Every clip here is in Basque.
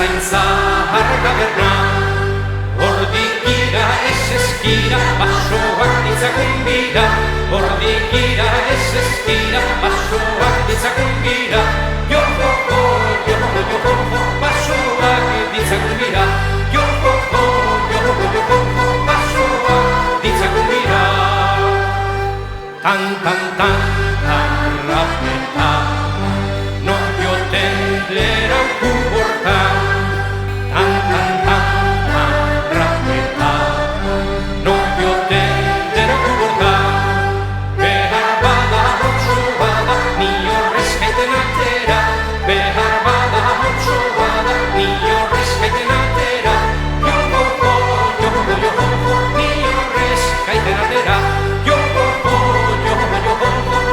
zain zahar gaberna. Hordik ira ez eskira, basoak ditzakun gira. Hordik ira ez eskira, basoak ditzakun gira. Jo-ho-ho, jo-ho-ho, basoak ditzakun gira. Jo-ho-ho, jo-ho-ho, basoak ditzakun gira. Tan, rapeta, no joten lerau kuborta. Tan, rapeta, no joten lerau kuborta. Behar bada hotxo bada, ni horrez gaiten atera. Behar bada hotxo bada, ni horrez gaiten atera. Jo-ho-ho, jo-ho-ho, ni horrez gaiten atera. Jo-ho-ho, jo-ho-ho,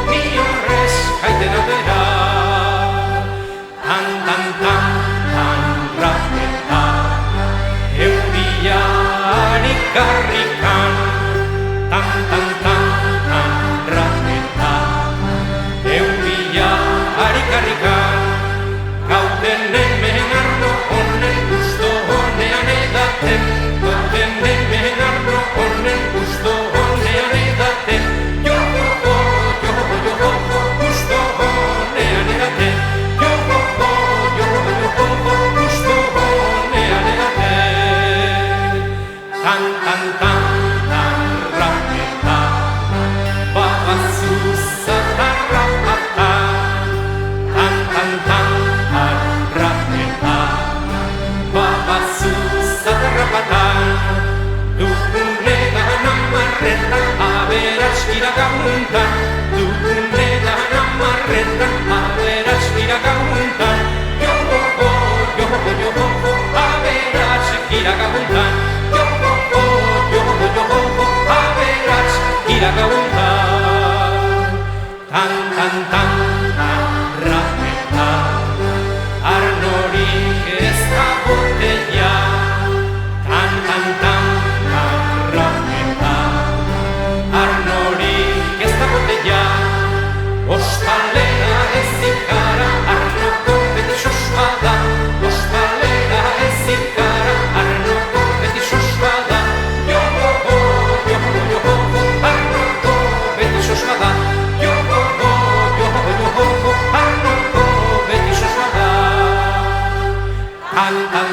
ni horrez gaiten atera. Tan, rapeta, euriarik garrikan. Tan, rapeta, euriarik garrikan. Gauden hemen arno honen gusto honean edaten. Gauden hemen arno honen gusto honean edaten. Jo-ho-ho, jo-ho-ho, gusto honean edaten. Jo-ho-ho, jo-ho-ho, gusto honean edaten. Tan, rapeta, babazu zatarrapata. Tan, rapeta, babazu zatarrapata. Dugunetan amarretan, aberatskira gauntan. Dugunetan amarretan, aberatskira gauntan. Jo-ho-ho, jo-ho-ho, aberatskira gauntan. Jo-ho-ho, jo-ho-ho, aberatskira gauntan. Tan, rapeta, arnorik ez da botella. Tan, rapeta, arnorik ez da botella. Ostalera ez ikara, arnoko beti sosbada. Ostalera ez ikara, arnoko beti sosbada. Jo-ho-ho, jo-ho-ho, arnoko beti sosbada. Jo-ho-ho, jo-ho-ho, arnoko beti sosbada. Tan,